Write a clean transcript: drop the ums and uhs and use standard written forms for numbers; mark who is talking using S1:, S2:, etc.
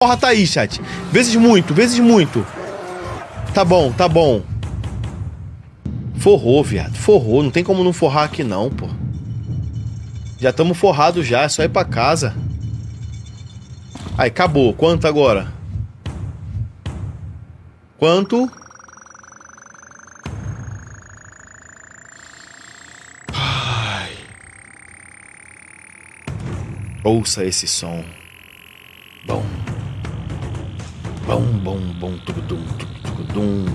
S1: Porra, tá aí, chat. Vezes muito, vezes muito. Tá bom, tá bom. Forrou, viado. Forrou. Não tem como não forrar aqui, não, pô. Já estamos forrados já. É só ir pra casa. Aí, acabou. Quanto agora? Quanto? Ai. Ouça esse som. Bom. Bom, bom, bom, tucudum, tucudum.